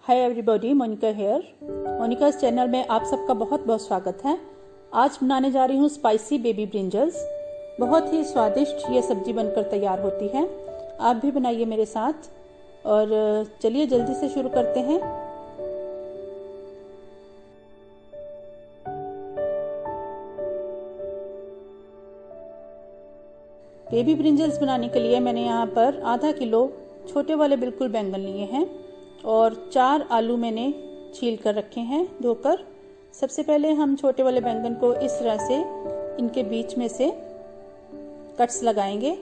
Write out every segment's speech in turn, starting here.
Hi everybody, Monica here. Monica's channel में आप सबका बहुत बहुत स्वागत है। आज बनाने जा रही हूँ स्पाइसी बेबी ब्रिंजल्स। बहुत ही स्वादिष्ट ये सब्जी बनकर तैयार होती है। आप भी बनाइए मेरे साथ। और चलिए जल्दी से शुरू करते हैं। बेबी ब्रिंजल्स बनाने के लिए मैंने यहाँ पर आधा किलो छोटे वाले बिल्कुल बैंगन लिए हैं और 4 आलू मैंने छील कर रखे हैं धोकर। सबसे पहले हम छोटे वाले बैंगन को इस तरह से इनके बीच में से कट्स लगाएंगे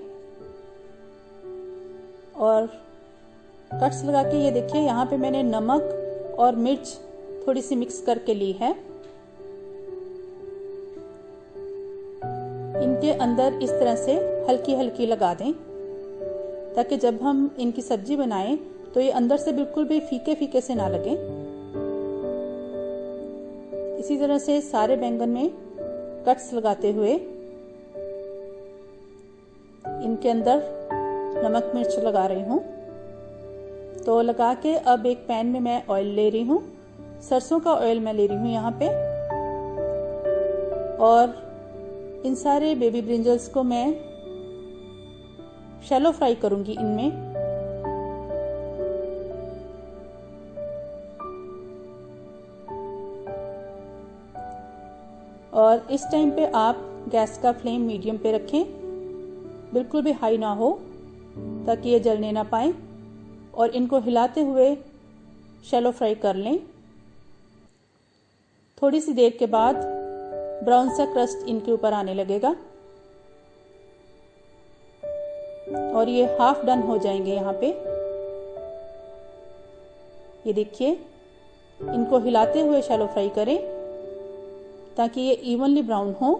और कट्स लगा के ये देखिए यहाँ पे मैंने नमक और मिर्च थोड़ी सी मिक्स करके ली है। इनके अंदर इस तरह से हल्की हल्की लगा दें ताकि जब हम इनकी सब्जी बनाएं तो ये अंदर से बिल्कुल भी फीके फीके से ना लगे। इसी तरह से सारे बैंगन में कट्स लगाते हुए इनके अंदर नमक मिर्च लगा रही हूँ। तो लगा के अब एक पैन में मैं ऑयल ले रही हूँ। सरसों का ऑयल मैं ले रही हूँ यहाँ पे। और इन सारे बेबी ब्रिंजल्स को मैं शैलो फ्राई करूंगी इनमें। और इस टाइम पे आप गैस का फ्लेम मीडियम पे रखें, बिल्कुल भी हाई ना हो ताकि ये जलने ना पाए। और इनको हिलाते हुए शैलो फ्राई कर लें। थोड़ी सी देर के बाद ब्राउन सा क्रस्ट इनके ऊपर आने लगेगा और ये हाफ डन हो जाएंगे। यहाँ पे ये देखिए, इनको हिलाते हुए शैलो फ्राई करें ताकि ये इवनली ब्राउन हो।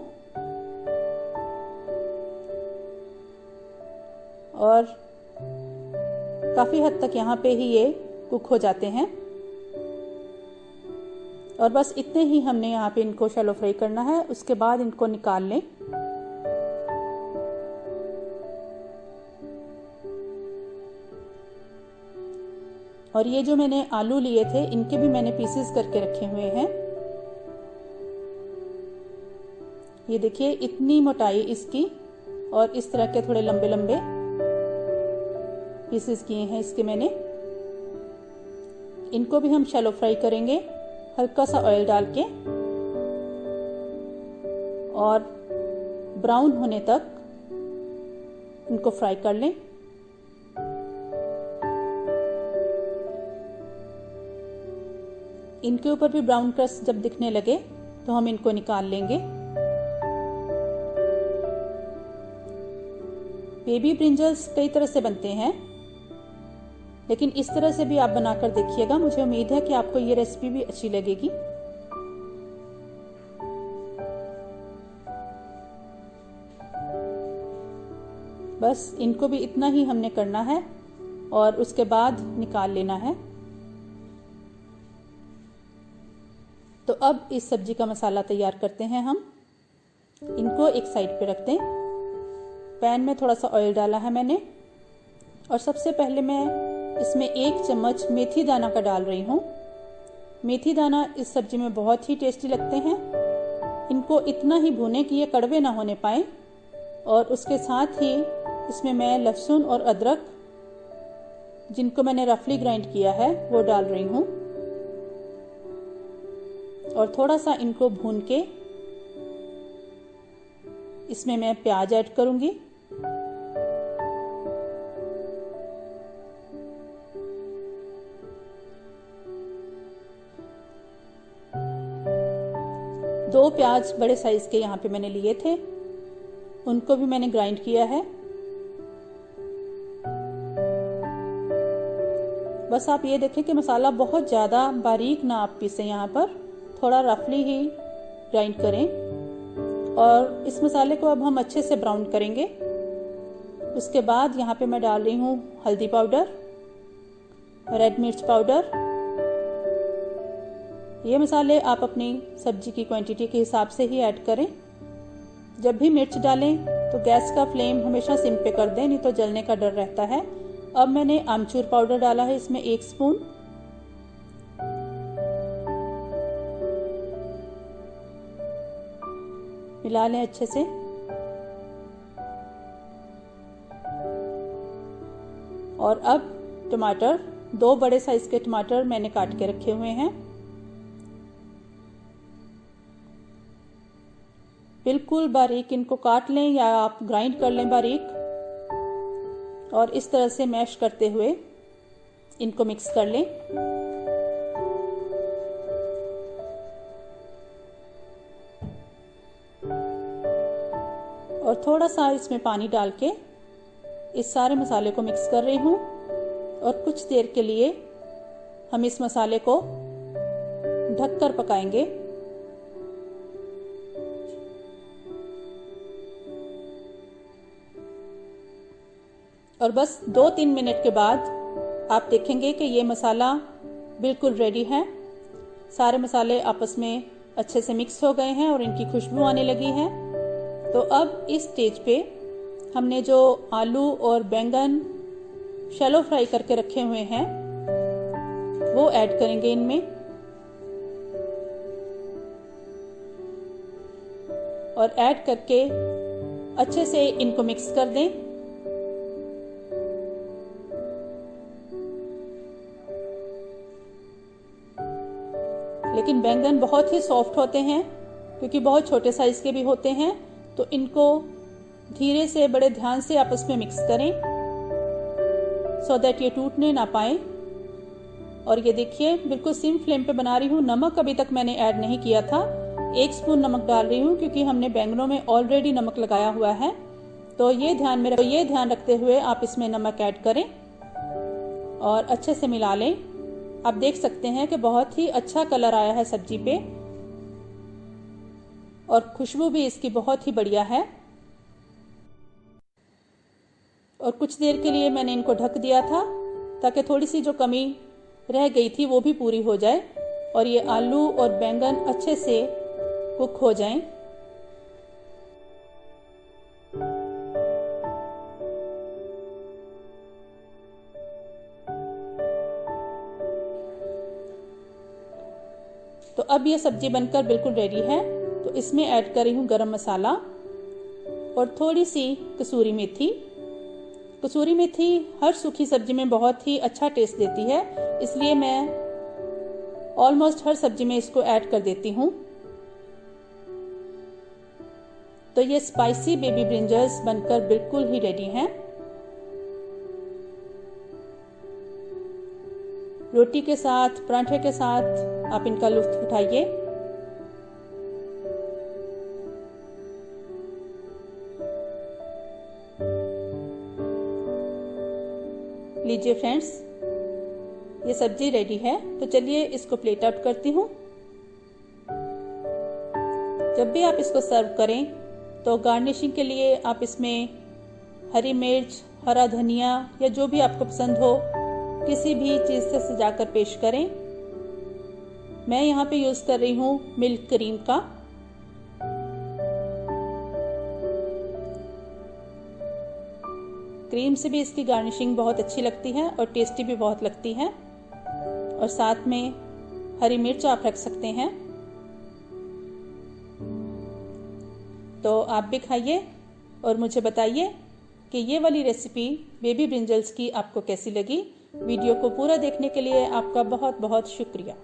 और काफी हद तक यहाँ पे ही ये कुक हो जाते हैं। और बस इतने ही हमने यहाँ पे इनको शैलो फ्राई करना है। उसके बाद इनको निकाल लें। और ये जो मैंने आलू लिए थे इनके भी मैंने पीसेस करके रखे हुए हैं। ये देखिए इतनी मोटाई इसकी और इस तरह के थोड़े लंबे लंबे पीसेस किए हैं इसके मैंने। इनको भी हम शैलो फ्राई करेंगे हल्का सा ऑयल डाल के और ब्राउन होने तक इनको फ्राई कर लें। इनके ऊपर भी ब्राउन क्रस्ट जब दिखने लगे तो हम इनको निकाल लेंगे। बेबी ब्रिंजल्स कई तरह से बनते हैं, लेकिन इस तरह से भी आप बनाकर देखिएगा। मुझे उम्मीद है कि आपको ये रेसिपी भी अच्छी लगेगी। बस इनको भी इतना ही हमने करना है और उसके बाद निकाल लेना है। तो अब इस सब्जी का मसाला तैयार करते हैं हम। इनको एक साइड पे रख दें। पैन में थोड़ा सा ऑयल डाला है मैंने और सबसे पहले मैं इसमें 1 चम्मच मेथी दाना का डाल रही हूँ। मेथी दाना इस सब्जी में बहुत ही टेस्टी लगते हैं। इनको इतना ही भूनें कि ये कड़वे ना होने पाए। और उसके साथ ही इसमें मैं लहसुन और अदरक, जिनको मैंने रफली ग्राइंड किया है, वो डाल रही हूँ। और थोड़ा सा इनको भून के इसमें मैं प्याज ऐड करूंगी। दो प्याज बड़े साइज के यहाँ पे मैंने लिए थे, उनको भी मैंने ग्राइंड किया है। बस आप ये देखें कि मसाला बहुत ज्यादा बारीक ना आप पीसें, यहाँ पर थोड़ा रफली ही ग्राइंड करें। और इस मसाले को अब हम अच्छे से ब्राउन करेंगे। उसके बाद यहाँ पे मैं डाल रही हूँ हल्दी पाउडर, रेड मिर्च पाउडर। ये मसाले आप अपनी सब्जी की क्वांटिटी के हिसाब से ही ऐड करें। जब भी मिर्च डालें तो गैस का फ्लेम हमेशा सिम पे कर दें, नहीं तो जलने का डर रहता है। अब मैंने आमचूर पाउडर डाला है इसमें 1 स्पून। मिला लें अच्छे से। और अब टमाटर, 2 बड़े साइज के टमाटर मैंने काट के रखे हुए हैं। बिल्कुल बारीक इनको काट लें या आप ग्राइंड कर लें बारीक, और इस तरह से मैश करते हुए इनको मिक्स कर लें। और थोड़ा सा इसमें पानी डाल के इस सारे मसाले को मिक्स कर रही हूँ, और कुछ देर के लिए हम इस मसाले को ढककर पकाएंगे। और बस 2-3 मिनट के बाद आप देखेंगे कि ये मसाला बिल्कुल रेडी है। सारे मसाले आपस में अच्छे से मिक्स हो गए हैं और इनकी खुशबू आने लगी है। तो अब इस स्टेज पे हमने जो आलू और बैंगन शैलो फ्राई करके रखे हुए हैं वो ऐड करेंगे इनमें, और ऐड करके अच्छे से इनको मिक्स कर दें। लेकिन बैंगन बहुत ही सॉफ्ट होते हैं क्योंकि बहुत छोटे साइज के भी होते हैं, तो इनको धीरे से बड़े ध्यान से आपस में मिक्स करें सो दैट ये टूटने ना पाए। और ये देखिए बिल्कुल सिम फ्लेम पे बना रही हूँ। नमक अभी तक मैंने ऐड नहीं किया था, 1 स्पून नमक डाल रही हूँ क्योंकि हमने बैंगनों में ऑलरेडी नमक लगाया हुआ है। तो ये ध्यान रखते हुए आप इसमें नमक ऐड करें और अच्छे से मिला लें। आप देख सकते हैं कि बहुत ही अच्छा कलर आया है सब्जी पे, और खुशबू भी इसकी बहुत ही बढ़िया है। और कुछ देर के लिए मैंने इनको ढक दिया था ताकि थोड़ी सी जो कमी रह गई थी वो भी पूरी हो जाए और ये आलू और बैंगन अच्छे से कुक हो जाएं। तो अब ये सब्जी बनकर बिल्कुल रेडी है। तो इसमें ऐड कर रही हूँ गरम मसाला और थोड़ी सी कसूरी मेथी। कसूरी मेथी हर सूखी सब्जी में बहुत ही अच्छा टेस्ट देती है, इसलिए मैं ऑलमोस्ट हर सब्जी में इसको ऐड कर देती हूँ। तो ये स्पाइसी बेबी ब्रिंजल्स बनकर बिल्कुल ही रेडी हैं। रोटी के साथ, पराठे के साथ आप इनका लुत्फ उठाइए। लीजिए फ्रेंड्स, ये सब्जी रेडी है। तो चलिए इसको प्लेट आउट करती हूँ। जब भी आप इसको सर्व करें तो गार्निशिंग के लिए आप इसमें हरी मिर्च, हरा धनिया या जो भी आपको पसंद हो किसी भी चीज़ से सजाकर पेश करें। मैं यहाँ पे यूज़ कर रही हूँ मिल्क क्रीम का। क्रीम से भी इसकी गार्निशिंग बहुत अच्छी लगती है और टेस्टी भी बहुत लगती है। और साथ में हरी मिर्च आप रख सकते हैं। तो आप भी खाइए और मुझे बताइए कि ये वाली रेसिपी बेबी ब्रिंजल्स की आपको कैसी लगी। वीडियो को पूरा देखने के लिए आपका बहुत बहुत शुक्रिया।